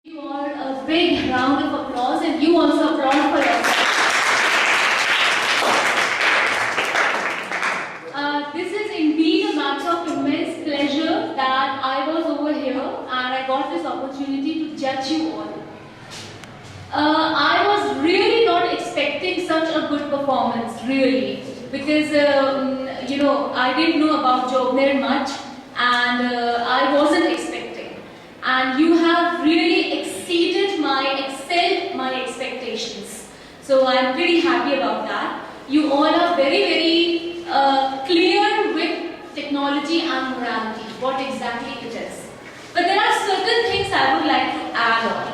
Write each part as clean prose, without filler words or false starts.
You all a big round of applause and you also applaud for yourself. This is indeed a matter of immense pleasure that I was over here and I got this opportunity to judge you all. I was really not expecting such a good performance, really, because I didn't know about Jobner much and I wasn't expecting. And you have really excelled my expectations. So I'm pretty happy about that. You all are very, very clear with technology and morality, what exactly it is. But there are certain things I would like to add on.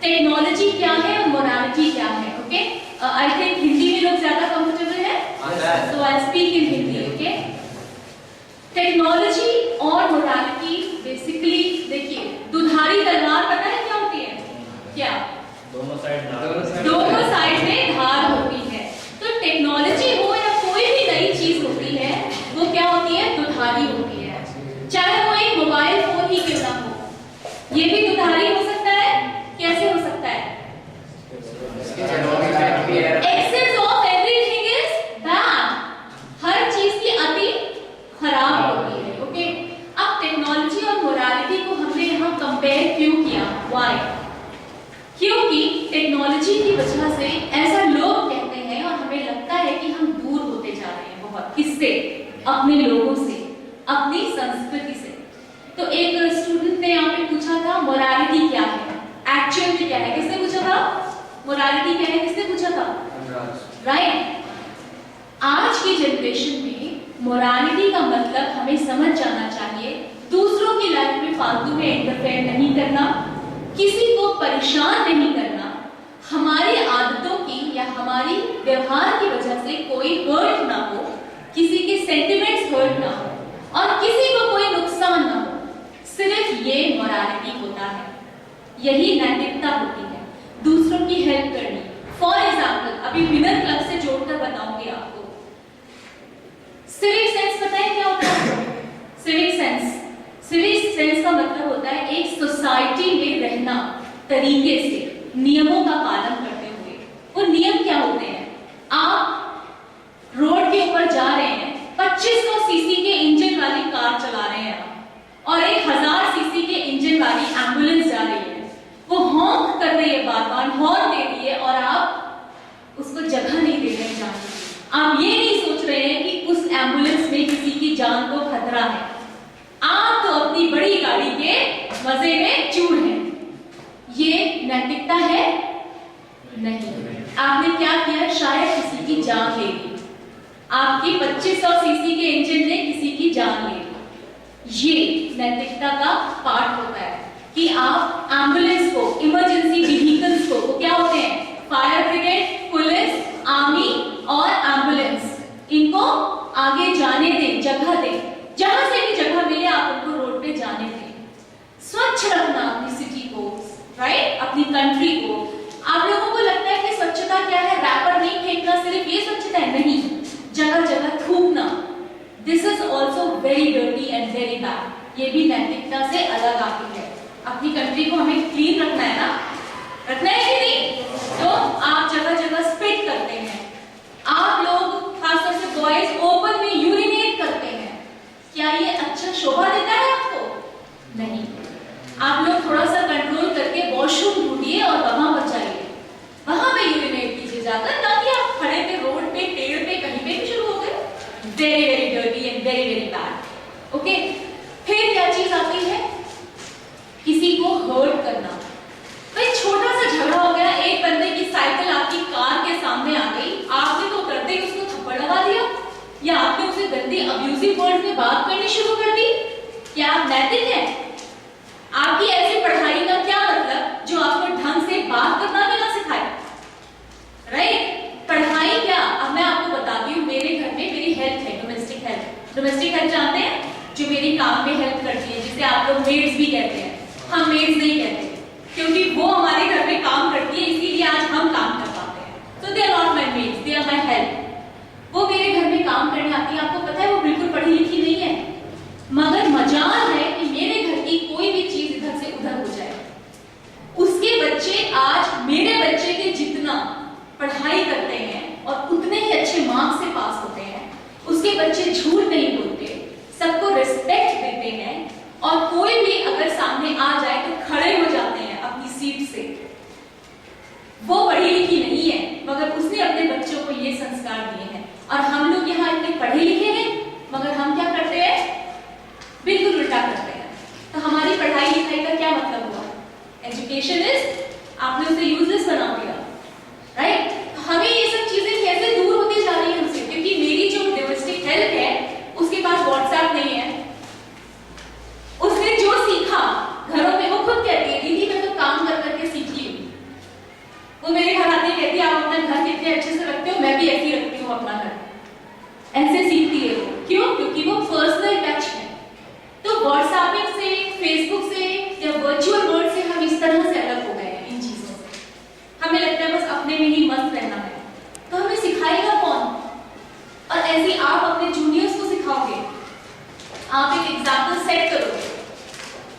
Technology क्या है और morality क्या है, okay? I think Hindi में लोग ज़्यादा comfortable हैं? So I'll speak in Hindi, okay? Technology और मोरालिटी बेसिकली देखिए, दुधारी तलवार पता है क्या होती है? क्या? दोनों साइड में धार होती है। तो टेक्नोलॉजी हो या कोई भी नई चीज होती है, वो क्या होती है? दुधारी होती है। चाहे वो एक मोबाइल फोन ही क्यों ना हो, ये भी दुधारी हो सकता है। कैसे हो सकता है? Excess of everything is bad. हर चीज की अति खराब होती है, ओके? अब टेक्नोलॉजी और मोरालिटी को हमने यहाँ कंपेयर क्यों किया? व्हाई? क्योंकि टेक्नोलॉजी की वजह से ऐसा लोग कहते हैं और हमें लगता है कि हम दूर होते जा रहे हैं बहुत। किससे? अपने लोगों से, अपनी संस्कृति से। तो एक स्टूडेंट ने यहाँ पे पूछा था मोरालिटी क्या है, एक्चुअल में क्या है? किसने पूछा था? मोरालिटी क्या है किसने पूछा था? राइट। आज की जनरेशन में मोरालिटी का मतलब हमें समझ जाना चाहिए, दूसरों की लाइफ में फालतू में इंटरफेयर नहीं करना, किसी को परेशान नहीं करना, हमारी आदतों की या हमारी व्यवहार की वजह से कोई हर्ट ना हो, किसी के सेंटिमेंट्स हर्ट ना हो और किसी को कोई नुकसान ना हो। सिर्फ ये मोरालिटी होता है, यही नैतिकता होती है, दूसरों की हेल्प करनी। फॉर एग्जाम्पल, अभी विनर क्लब से जोड़कर बताऊंगी आपको। सिविक सेंस पता है क्या होता है? सिविक सेंस का मतलब होता है एक सोसाइटी में रहना तरीके से, नियमों का पालन करते हुए। वो नियम क्या होते हैं? आप रोड के ऊपर जा रहे हैं, 2500 सीसी के इंजन वाली कार चला रहे हैं आप, और 1000 सीसी के इंजन वाली एम्बुलेंस जा रही है। वो हॉन्क कर रही है, बार-बार हॉर्न दे रही है और आप उसको जगह नहीं दे रहे हैं जाने की। आप ये नहीं सोच रहे हैं कि उस एम्बुलेंस में किसी की जान को खतरा है। आप तो अपनी बड़ी गाड़ी के मजे में चूर हैं। ये नैतिकता है? नहीं। आपने क्या किया? शायद किसी की जान ले ली। आपकी 2500 सीसी के इंजन ने किसी की जान ले ली। ये नैतिकता का पार्ट होता है कि आप एम्बुलेंस को, इमरजेंसी व्हीकल्स को, वो क्या होते हैं? फायर ब्रिगेड, पुलिस, आर्मी और एम्बुलेंस, इनको आगे जाने दें, जगह दें, जहां से भी जगह मिले आप उनको रोड पे जाने दें। स्वच्छ रखना अपनी सिटी को, राइट, अपनी कंट्री को। आप लोगों को लगता है कि स्वच्छता क्या है? रैपर नहीं फेंकना, सिर्फ ये स्वच्छता है? नहीं, जगह जगह थूकना, this is also very dirty and very bad. ये भी नैतिकता से अलग आती है। अपनी कंट्री को हमें क्लीन रखना है ना, रखना है कि नहीं? तो आप जगह जगह स्पिट करते हैं, आप लोग खासतौर से बॉयज ओपन में यूरिनेट करते हैं। क्या ये अच्छा शोभा देता है आपको? नहीं। आप लोग थोड़ा सा कंट्रोल करके वॉशरूम ढूंढिए और वहां बचाइए, वहां पे यूरिनेट कीजिए जाकर, ना कि आप खड़े पे, रोड पे, पेड़ पे, कहीं पे भी शुरू हो गए। Very very dirty and very very bad, okay? फिर क्या चीज आती है? किसी को हर्ट करना। भाई छोटा सा झगड़ा हो गया, एक बंदे की साइकिल आपकी कार के सामने आ गई, आपने तो करते ही उसको थप्पड़ लगा दिया या आपने उसे गंदी अब्यूजिव वर्ड में बात करनी शुरू कर दी। क्या आप नैतिक है? आपकी ऐसी पढ़ाई का क्या मतलब जो आपको ढंग से बात करना भी ना सिखाए? राइट? पढ़ाई क्या? अब मैं आपको बताती हूँ, मेरे घर में मेरी हेल्प है, डोमेस्टिक हेल्प। डोमेस्टिक हेल्प जानते हैं? जो मेरी काम में हेल्प करती है, जिसे आप लोग मेड्स भी कहते हैं। हम मेड्स नहीं कहते क्योंकि वो हमारे घर में काम करती है, इसीलिए आज हम काम कर पाते हैं। So they are not my maids, they are my help। वो मेरे घर में काम करने आती है। आपको पता है वो बिल्कुल पढ़ी लिखी नहीं है, मगर मजाल है कि मेरे घर की कोई भी चीज इधर से उधर हो जाए, आ जाए तो खड़े हो जाते हैं अपनी सीट से। वो पढ़ी लिखी नहीं है मगर उसने अपने बच्चों को ये संस्कार दिए हैं। और हम लोग यहाँ इतने पढ़े लिखे हैं मगर हम क्या करते हैं? बिल्कुल उल्टा करते हैं। तो हमारी पढ़ाई लिखाई का क्या मतलब हुआ? एजुकेशन इज, आपने उसे यूजलेस बना दिया, राइट? हमें ये सब चीजें कैसे दूर होती जा रही है हमसे? क्योंकि मेरी जो डोमेस्टिक हेल्प है उसके पास व्हाट्सएप नहीं है। उसने जो सीखा घरों में, वो खुद कहती है दीदी मैं तो काम कर करके सीखी हूँ। वो मेरे घर आती कहती है आप अपना घर कितने अच्छे से रखते हो, मैं भी ऐसे ही रखती हूँ अपना घर। ऐसे सीखती है वो। क्यों? क्योंकि वो पर्सनल टच है। तो व्हाट्सएपिंग से, फेसबुक से या वर्चुअल वर्ल्ड से हम इस तरह से अलग हो गए हैं इन चीजों से। हमें लगता है बस अपने में ही मस्त रहना है। तो हमें सिखाएगा कौन? और ऐसे आप अपने जूनियर्स को सिखाओगे, आप एक एग्जाम्पल सेट करोगे,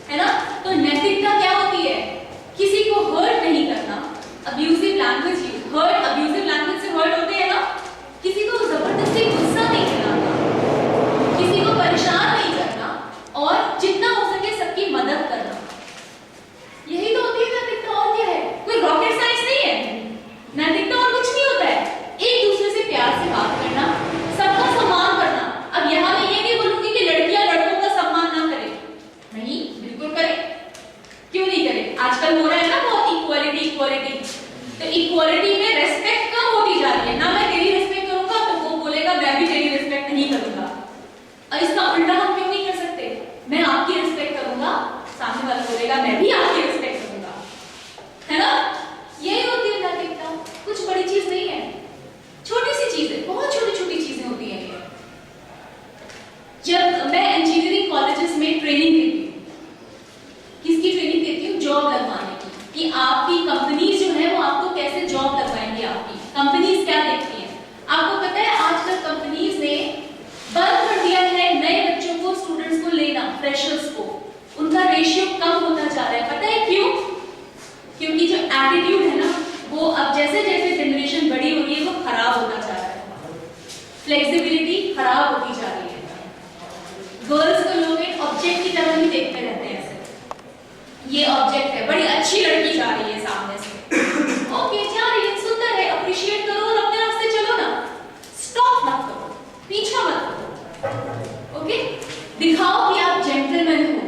है ना? तो नैतिकता क्या होती है? किसी को हर्ट नहीं करना, abusive language use, hurt, abusive language से हर्ट होते हैं ना, किसी को जबरदस्ती गुस्सा नहीं दिलाना, किसी को परेशान नहीं करना और जितना हो सके सबकी मदद करना। यही तो होती है नैतिकता। और क्या है? कोई रॉकेट साइंस नहीं है। नैतिकता और कुछ नहीं होता है। एक दूसरे से प्यार से बात करना, सबका सम्मान करना। अब यहाँ मैं ये नहीं बोलूंगी कि लड़कियां लड़कों का सम्मान ना करें, नहीं, बिल्कुल करें। क्यों नहीं करें? आजकल हो रहा है ना बहुत इक्वालिटी इक्वालिटी। तो इक्वालिटी में रेस्पेक्ट कम होती जा रही है ना। मैं तेरी रेस्पेक्ट करूंगा तो वो बोलेगा मैं भी तेरी रेस्पेक्ट नहीं करूंगा। और इसका उल्टा हम क्यों नहीं कर सकते? मैं आपकी रेस्पेक्ट करूंगा, सामने वाला बोलेगा मैं भी आपकी रेस्पेक्ट करूंगा, है ना? यही होती है नैतिकता। कुछ बड़ी चीज नहीं है, छोटी सी चीज है, बहुत छोटी छोटी चीजें होती हैं ये। जब मैं इंजीनियरिंग कॉलेजेस में ट्रेनिंग देती हूँ, किसकी ट्रेनिंग देती हूँ? जॉब लगवाने की, कि आपकी कंपनीज जो है वो आपको कैसे जॉब लगवाएंगी। आपकी कंपनीज क्या देखती हैं? आपको पता है आजकल कंपनीज ने बंद कर दिया है नए बच्चों को, स्टूडेंट्स को लेना, फ्रेशर्स को। उनका रेशियो कम होता जा रहा है। पता है क्यों? क्योंकि जो एटीट्यूड है ना, वो अब जैसे जैसे जनरेशन बड़ी हो रही है वो खराब होता जा रहा है। फ्लेक्सिबिलिटी खराब होती जा रही है। गर्ल्स को लोग एक ऑब्जेक्ट की तरह ही देखते रहते हैं। ऐसे ये ऑब्जेक्ट है, बड़ी अच्छी लड़की जा रही है सामने से, ओके जा रही है, सुंदर है, अप्रिशिएट करो और अपने रास्ते चलो ना। स्टॉप मत करो, पीछा मत करो, ओके? दिखाओ कि आप जेंटलमैन हो।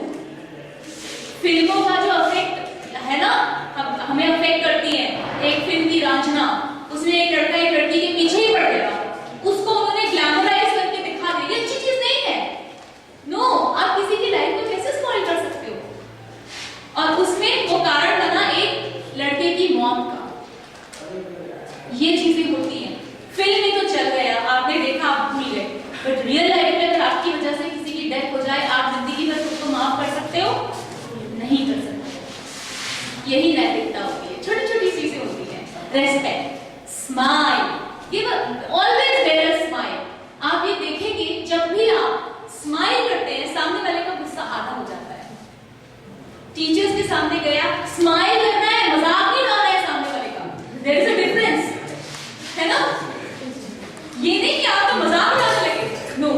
फिल्मों का जो अफेक्ट है ना, हमें अफेक्ट करती है। एक फिल्म थी रांझना, उसमें एक लड़का एक लड़की के पीछे ही पड़ गया, उसको उन्होंने ग्लैमराइज करके दिखा दिया। अच्छी चीज नहीं है। नो, आप किसी की लाइफ को कैसे स्पॉइल कर सकते हो? और उसमें वो कारण बना एक लड़के की मौत का। ये चीजें होती हैं। फिल्म में तो चल गया, आपने देखा, आप भूल गए, बट रियल लाइफ में अगर आपकी वजह से किसी की डेथ हो जाए, आप जिंदगी भर उसको माफ कर सकते हो? नहीं कर सकते। यही नैतिकता होती है। छोटी छोटी चीजें होती हैं। Respect, smile, give always wear a smile. आप ये देखेंगे जब भी आप स्माइल करते हैं सामने वाले का गुस्सा आधा हो जाता है। टीचर्स के सामने गया, स्माइल करना है, मजाक नहीं उड़ाना है सामने वाले का। देयर इज अ डिफरेंस, है ना? ये नहीं कि आप तो मजाक उड़ाने लगे। नो,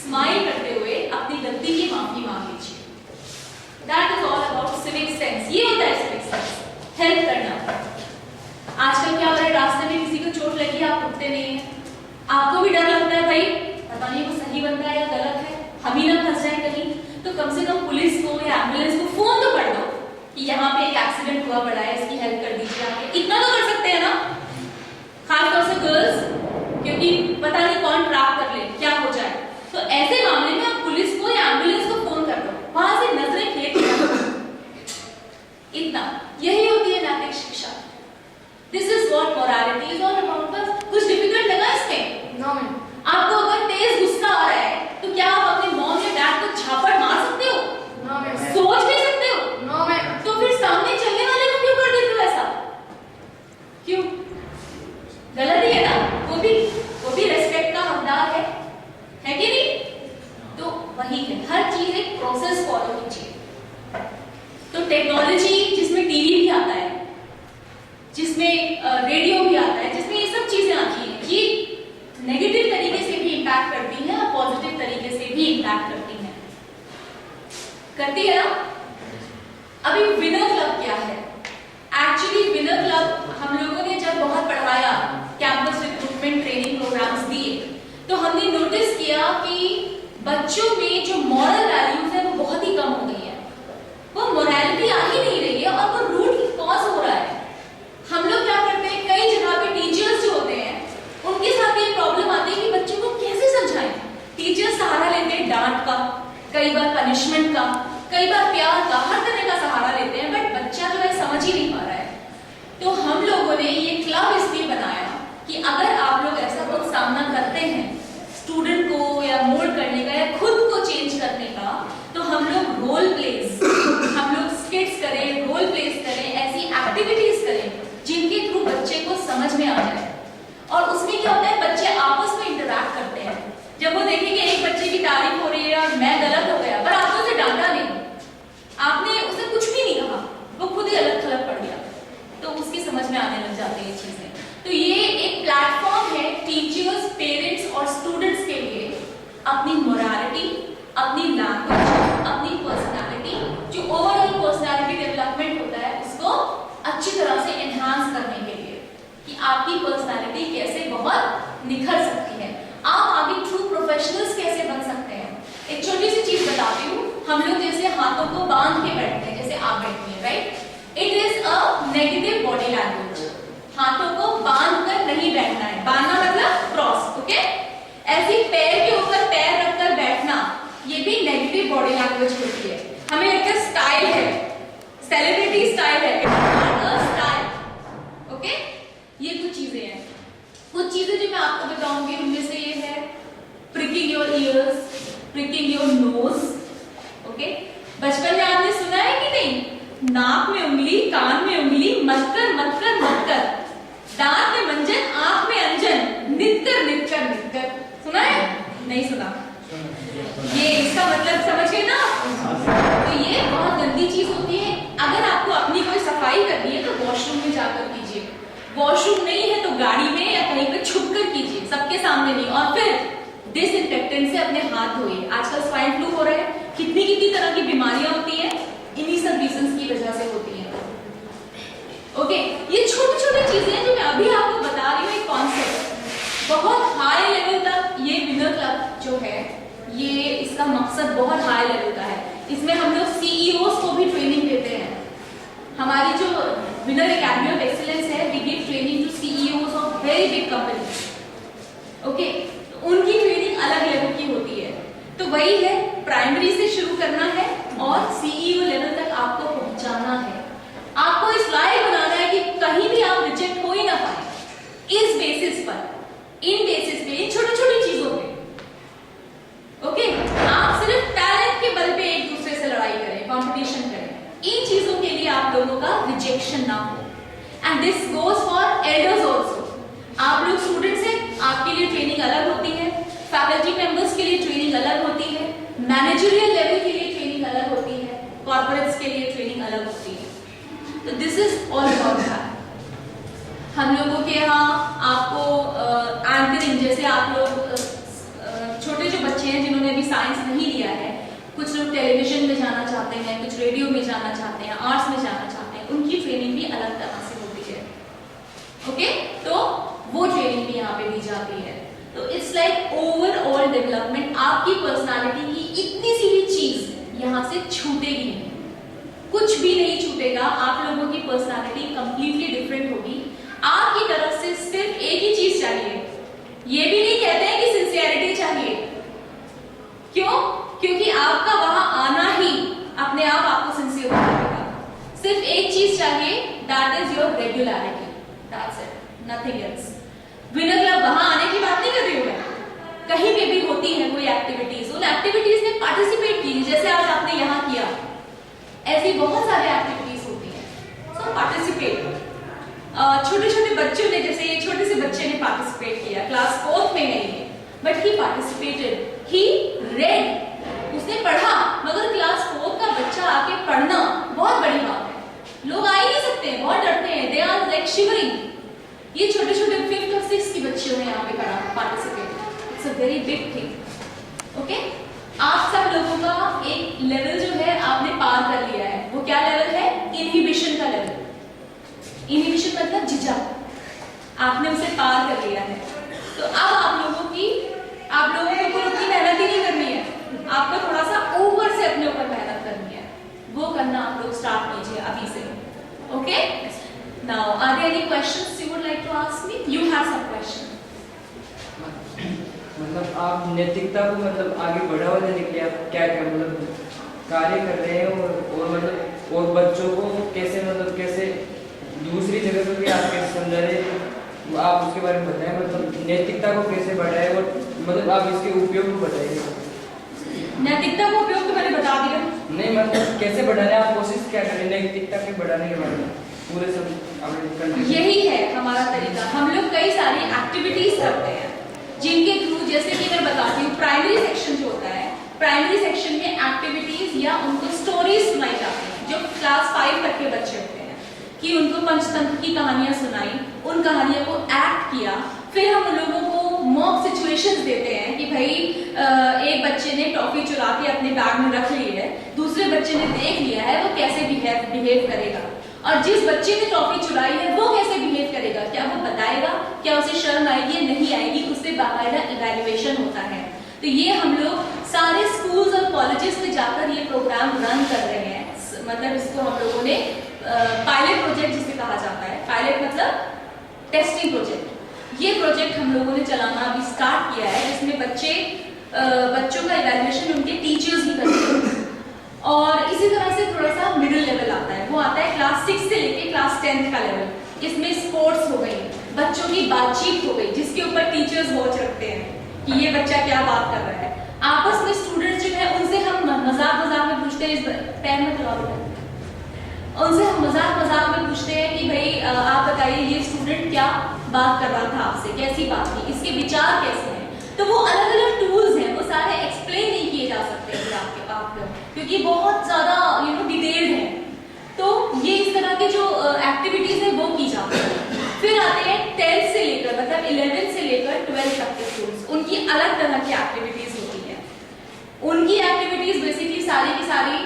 स्माइल करते हुए अपनी गलती की माफी मांग लीजिए। That is all about civic sense. ये होता है सिविक सेंस, हेल्प करना। आजकल क्या हो रहा है, रास्ते में किसी को चोट लगी, आप उठते नहीं हैं। आपको भी डर लगता है भाई पता नहीं वो सही बन रहा है या गलत है, हम ही ना फंस जाए कहीं। तो कम से कम पुलिस को या एम्बुलेंस को फोन तो कर दो कि यहाँ पे एक एक्सीडेंट हुआ पड़ा है, इसकी हेल्प कर दीजिए आके। इतना तो कर सकते हैं ना, खासतौर से गर्ल्स, क्योंकि पता नहीं कौन ट्रैप कर ले, क्या हो जाए। तो ऐसे मामले में आप पुलिस को या एम्बुलेंस को फोन कर दो, वहां से नजरें फेंक इतना। यही होती है नैतिक शिक्षा। This is what morality is all about. बस कुछ डिफिकल्ट लगा इसमें? No ma'am. आपको अगर तेज गुस्सा आ रहा है तो क्या आप अपने मॉम या डैड को झापड़ मार सकते हो? No ma'am. सोच नहीं सकते हो? No ma'am. तो फिर सामने चलने वाले को क्यों कर देते हो ऐसा? क्यों? गलत ही है ना। वो भी रेस्पेक्ट का हकदार है कि नहीं? तो वही है, हर चीज एक प्रोसेस फॉलो कीजिए। तो टेक्नोलॉजी जिसमें टीवी भी आता है, जिसमें रेडियो भी आता है, जिसमें ये सब चीजें आती हैं, ये नेगेटिव तरीके से भी इम्पैक्ट करती हैं और पॉजिटिव तरीके से भी इम्पैक्ट करती हैं। करती है ना? अभी विनर क्लब क्या है? एक्चुअली विनर क्लब हम लोगों ने जब बहुत पढ़ाया, कैंपस रिक्रूटमेंट ट्रेनिंग प्रोग्राम्स दिए, तो हमने नोटिस किया कि बच्चों में जो मॉरल वैल्यूज है वो बहुत ही कम हो गई है। वो मोरालिटी आ ही नहीं रही है और वो रूट कॉज हो रहा है। हम लोग क्या करते हैं, कई जगह पे टीचर्स जो होते हैं उनके साथ ये प्रॉब्लम आती है कि बच्चों को कैसे समझाएं। टीचर्स सहारा लेते हैं डांट का, कई बार पनिशमेंट का, कई बार प्यार का, हर तरह का सहारा लेते हैं, बट बच्चा जो है समझ ही नहीं पा रहा है। तो हम लोगों ने ये क्लब इसलिए बनाया कि अगर आप लोग ऐसा कुछ सामना करते हैं स्टूडेंट को या मोल्ड करने का या खुद को चेंज करने का, तो हम लोग रोल प्लेस, हम लोग स्किट्स करें, रोल प्लेस करें, ऐसी एक्टिविटीज करें जिनके थ्रू बच्चे को समझ में आ जाए। और उसमें क्या होता है, बच्चे आपस में इंटरैक्ट करते हैं। जब वो देखेंगे एक बच्चे की तारीफ हो रही है और मैं गलत हो गया, पर आपने उसे डांटा नहीं, आपने उसे कुछ भी नहीं कहा, वो खुद ही अलग थलग पड़ गया, तो उसकी समझ में आने लग जाती है चीजें। तो ये एक प्लेटफॉर्म है टीचर्स, पेरेंट्स और स्टूडेंट्स के लिए अपनी मोरालिटी, अपनी लैंग्वेज, अपनी पर्सनालिटी, जो ओवरऑल पर्सनालिटी डेवलपमेंट होता है, उसको अच्छी तरह से एनहांस करने के लिए कि आपकी पर्सनालिटी कैसे बहुत निखर सकती है, आप आगे ट्रू प्रोफेशनल्स कैसे बन सकते हैं। एक छोटी सी चीज बताती हूँ, हम लोग जैसे हाथों को बांध के बैठते हैं, जैसे आप बैठती हैं, right? It is a negative body language. हाथों को बांध कर नहीं बैठना है, बांधना मतलब क्रॉस, ओके? ऐसे पैर के ऊपर पैर रखकर बैठना, ये भी नेगेटिव बॉडी लैंग्वेज होती है। हमें एक स्टाइल है, सेलिब्रिटी स्टाइल है, स्टाइल, ओके? ये कुछ चीजें हैं। कुछ चीजें जो मैं आपको बताऊंगी उनमें से ये है pricking your ears, pricking your nose, okay? बचपन में आपने सुना है कि नहीं, नाक में उंगली, कान में उंगली, मत कर मत कर मत कर, दांत में मंजन, आंख में अंजन, नित कर नित कर नित कर। सुना है? नहीं सुना? ये इसका मतलब समझ गए ना? तो ये बहुत गंदी चीज होती है। अगर आपको अपनी कोई सफाई करनी है तो वॉशरूम में जाकर कीजिए, वॉशरूम नहीं है तो गाड़ी में या कहीं पे छुप कर कीजिए, सबके सामने नहीं। और फिर डिसइंफेक्टेंट से अपने हाथ धोइए। आजकल स्वाइन फ्लू हो रहा है, कितनी कितनी तरह की बीमारियां होती है, इन्हीं सब रीजंस की वजह से होती है, ओके? ये छोटी छोटी चीजें हैं जो मैं अभी आपको बता रही हूँ, एक कॉन्सेप्ट। बहुत हाई लेवल तक ये विनर क्लब जो है, ये इसका मकसद बहुत हाई लेवल का है। इसमें हम लोग सीईओस को भी ट्रेनिंग देते हैं। हमारी जो विनर एकेडमी ऑफ एक्सीलेंस है, we give training to CEOs of very big companies, okay? उनकी ट्रेनिंग अलग लेवल की होती है। तो वही है, प्राइमरी से शुरू करना है और सीईओ लेवल तक आपको पहुंचाना है। आपको इस लायक बनाना है कि कहीं भी आप रिजेक्ट हो ही ना पाए। इस बेसिस पर, इन बेसिस पे, इन छोटी छोटी चीजों पे, ओके? आप सिर्फ टैलेंट के बल पे एक दूसरे से लड़ाई करें, कंपटीशन करें, इन चीजों के लिए आप लोगों का रिजेक्शन ना हो। And this goes for elders also. आप लोग स्टूडेंट्स हैं, आपके लिए ट्रेनिंग अलग होती है, फैकल्टी मेंबर्स के लिए ट्रेनिंग अलग होती है, मैनेजरियल लेवल के लिए ट्रेनिंग अलग होती है, कॉर्पोरेट्स के लिए ट्रेनिंग अलग होती है। तो this is all about that. हम लोगों के यहाँ आपको एंकरिंग, जैसे आप लोग छोटे जो बच्चे हैं जिन्होंने अभी साइंस नहीं लिया है, कुछ लोग टेलीविजन में जाना चाहते हैं, कुछ रेडियो में जाना चाहते हैं, आर्ट्स में जाना चाहते हैं, उनकी ट्रेनिंग भी अलग तरह से होती है, ओके? तो वो ट्रेनिंग भी यहाँ पे दी जाती है। तो इट्स लाइक ओवरऑल डेवलपमेंट। आपकी पर्सनालिटी की इतनी सी भी चीज यहाँ से छूटेगी नहीं, कुछ भी नहीं छूटेगा। आप लोगों की पर्सनालिटी कंप्लीटली डिफरेंट होगी। आपकी तरफ से सिर्फ एक ही चीज चाहिए। ये भी नहीं कहते हैं कि सिंसियरिटी चाहिए, क्यों? क्योंकि आपका वहां आना ही अपने आप आपको सिंसियर बनाएगा। सिर्फ एक चीज चाहिए, that is your regularity, that's it, nothing else. Winner club वहां आने की बात नहीं कर रही हूं मैं, कहीं पे भी होती है कोई एक्टिविटीज, उन एक्टिविटीज में पार्टिसिपेट कीजिए, जैसे आज आपने यहाँ किया। ऐसी बहुत सारी एक्टिविटीज होती हैं, सो पार्टिसिपेट। छोटे छोटे बच्चों ने, जैसे ये छोटे से बच्चे ने पार्टिसिपेट किया, क्लास 4th में है ये, but he participated, he red, उसने पढ़ा। मगर क्लास 4th का बच्चा आके पढ़ना बहुत बड़ी बात है। लोग आ ही नहीं सकते, बहुत डरते हैं, दे आर लाइक शिवरिंग। ये छोटे छोटे 5th और 6th की बच्चियों ने यहाँ पे पढ़ा, participate. It's a very big thing, okay? आप सब लोगों का एक लेवल जो है आपने पार कर लिया है। वो क्या लेवल है? मतलब झिझक, आपने उसे पार कर लिया है। तो अब आप लोगों को उतनी मेहनत ही नहीं करनी है, आपको थोड़ा सा ऊपर से अपने ऊपर मेहनत करनी है, वो करना आप लोग स्टार्ट कीजिए अभी से। Okay, now are there any questions you would like to ask me? You have some question. मतलब आप नैतिकता को मतलब आगे बढ़ावा देने के लिए आप क्या क्या मतलब कार्य कर रहे हैं, और मतलब और बच्चों को कैसे मतलब कैसे दूसरी जगह पे भी आप कैसे समझा रहे हैं, तो आप उसके बारे में बताएं। मतलब नैतिकता को कैसे बढ़ाएं, और मतलब आप इसके उपयोग को बताइए। नैतिकता को उपयोग तो मैंने बता दिया। नहीं मतलब कैसे बढ़ाने, आप कोशिश क्या करें नैतिकता के बढ़ाने के बारे में पूरे सब। यही है हमारा तरीका। हम लोग कई सारी एक्टिविटीज करते हैं जिनके थ्रू, जैसे कि मैं बताती हूँ, प्राइमरी सेक्शन जो होता है, प्राइमरी सेक्शन में एक्टिविटीज या उनको स्टोरीज सुनाई जाती हैं, जो क्लास 5 तक के बच्चे होते हैं, कि उनको पंचतंत्र की कहानियां सुनाई, उन कहानियों को एक्ट किया, फिर हम उन लोगों को मॉक सिचुएशंस देते हैं कि भाई एक बच्चे ने टॉफी चुरा के अपने बैग में रख ली है, दूसरे बच्चे ने देख लिया है, वो कैसे बिहेव करेगा, और जिस बच्चे ने टॉफी चुराई है वो कैसे बिहेव करेगा, क्या वो बताएगा, क्या उसे शर्म आएगी या नहीं आएगी, उससे बाकायदा इवैल्यूएशन होता है। तो ये हम लोग सारे स्कूल्स और कॉलेजेस में जाकर ये प्रोग्राम रन कर रहे हैं। मतलब इसको हम लोगों ने पायलट प्रोजेक्ट जिसे कहा जाता है, पायलट मतलब टेस्टिंग प्रोजेक्ट, ये प्रोजेक्ट हम लोगों ने चलाना अभी स्टार्ट किया है, जिसमें बच्चों का इवैल्यूएशन उनके टीचर्स ही करते हैं। और इसी तरह से थोड़ा सा मिडिल लेवल आता है, वो आता है क्लास 6 से लेके क्लास 10 का लेवल। इसमें स्पोर्ट्स हो गई, बच्चों की बातचीत हो गई, जिसके ऊपर टीचर्स वॉच रखते हैं कि ये बच्चा क्या बात कर रहा है। आपस में स्टूडेंट्स जो है उनसे हम मजाक में पूछते हैं, इस पैर में चला दो, उनसे हम मजाक में पूछते हैं कि भाई आप बताइए ये स्टूडेंट क्या बात कर रहा था आपसे, कैसी बात थी, इसके विचार कैसे हैं। तो वो अलग अलग टूल्स हैं, वो सारे एक्सप्लेन नहीं किए जा सकते आपको, क्योंकि बहुत ज्यादा डिटेल्ड है। तो ये इस तरह के जो एक्टिविटीज है वो की जाती है। फिर आते हैं 10th से लेकर, मतलब 11th से लेकर 12th तक के स्टूडेंट्स, उनकी अलग तरह की एक्टिविटीज होती है। उनकी एक्टिविटीज बेसिकली सारी की सारी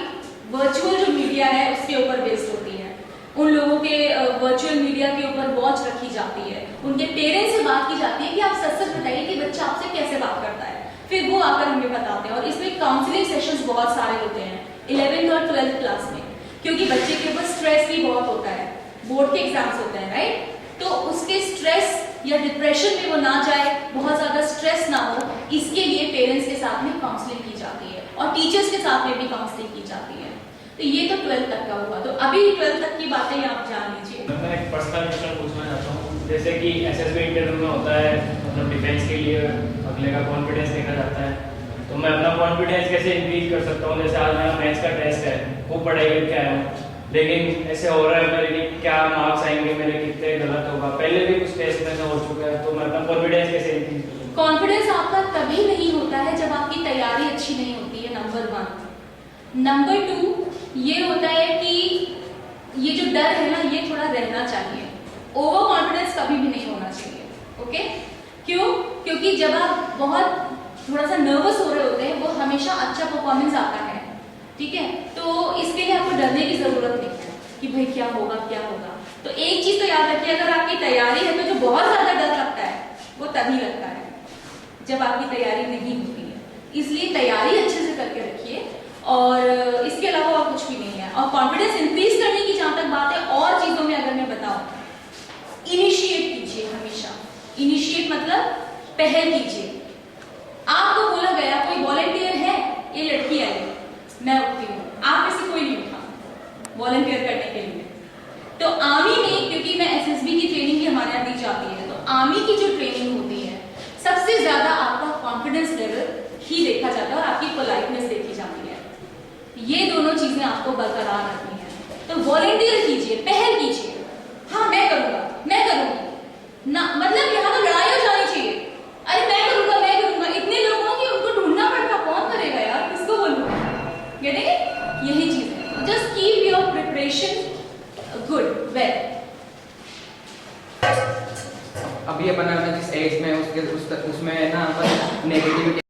वर्चुअल जो मीडिया है उसके ऊपर बेस्ड होती है। उन लोगों के वर्चुअल मीडिया के ऊपर वॉच रखी जाती है, उनके पेरेंट्स से बात की जाती है कि आप सच सच बताइए कि बच्चा आपसे कैसे बात करता है, फिर वो आकर हमें बताते हैं। और इसमें काउंसलिंग सेशंस बहुत सारे होते हैं 11th और 12th क्लास में, क्योंकि बच्चे के ऊपर स्ट्रेस भी बहुत होता है, बोर्ड के एग्जाम्स होते हैं, राइट। तो उसके स्ट्रेस या डिप्रेशन में वो ना जाए, बहुत ज्यादा स्ट्रेस ना हो, इसके लिए पेरेंट्स के साथ में काउंसलिंग की जाती है और टीचर्स के साथ में भी काउंसलिंग की जाती है। तो ये तो 12th तक का हुआ। तो अभी 12th तक की बातें आप जान लीजिए। मैं एक पर्सनल क्वेश्चन पूछना चाहता हूँ, जैसे कि एसएसबी इंटरव्यू में होता है, मतलब डिफेंस के लिए अगले का कॉन्फिडेंस देखा जाता है, तो मैं अपना कॉन्फिडेंस कैसे इंक्रीज कर सकता हूँ? जैसे आज मेरा मैथ्स का टेस्ट है, खूब पढ़ाई करके आया हूँ, लेकिन ऐसे हो रहा है मेरे कि क्या मार्क्स आएंगे मेरे, कितने गलत होगा, पहले भी कुछ टेस्ट में से हो चुका है, तो मैं अपना कॉन्फिडेंस कैसे इंक्रीज करूँ? कॉन्फिडेंस आपका तभी नहीं होता है जब आपकी तैयारी अच्छी नहीं होती है, नंबर 1। नंबर 2 ये होता है कि ये जो डर है ना, ये थोड़ा रहना चाहिए। ओवर कॉन्फिडेंस कभी भी नहीं होना चाहिए। ओके, क्यों? क्योंकि जब आप बहुत थोड़ा सा नर्वस हो रहे होते हैं, वो हमेशा अच्छा परफॉर्मेंस आता है, ठीक है। तो इसके लिए आपको डरने की जरूरत नहीं है कि भाई क्या होगा क्या होगा। तो एक चीज तो याद रखिए, अगर आपकी तैयारी है तो जो बहुत ज्यादा डर लगता है वो तभी लगता है जब आपकी तैयारी नहीं होती है। इसलिए तैयारी अच्छे से करके रखिए, और इसके अलावा और कुछ भी नहीं है। और कॉन्फिडेंस इंक्रीज करने की जहां तक बात है, और चीजों में अगर मैं बताऊं, इनिशिएट कीजिए हमेशा। इनिशिएट मतलब पहल कीजिए। आपको बोला गया कोई वॉलंटियर है, ये लड़की आई, मैं उठती हूँ, आप में से कोई नहीं उठा वॉलंटियर करने के लिए। तो आर्मी में, क्योंकि मैं एसएसबी की ट्रेनिंग भी हमारे यहाँ दी जाती है, तो आर्मी की जो ट्रेनिंग होती है सबसे ज्यादा आपका कॉन्फिडेंस लेवल ही देखा जाता है और आपकी पोलाइटनेस देखी जाती है। ये दोनों चीजें आपको बरकरार रखनी है। तो वॉलंटियर कीजिए, पहल कीजिए। हाँ मैं करूंगा, मैं करूंगी ना, मतलब यहाँ तो लड़ाई हो जानी चाहिए। अरे मैं करूंगा, मैं करूंगा, इतने लोगों की उनको ढूंढना पड़ता, कौन करेगा यार, किसको बोलूंगा? यही चीज है। Just keep your preparation good, well. अभी अपन जिस एज में उसमें ना नेगेटिविटी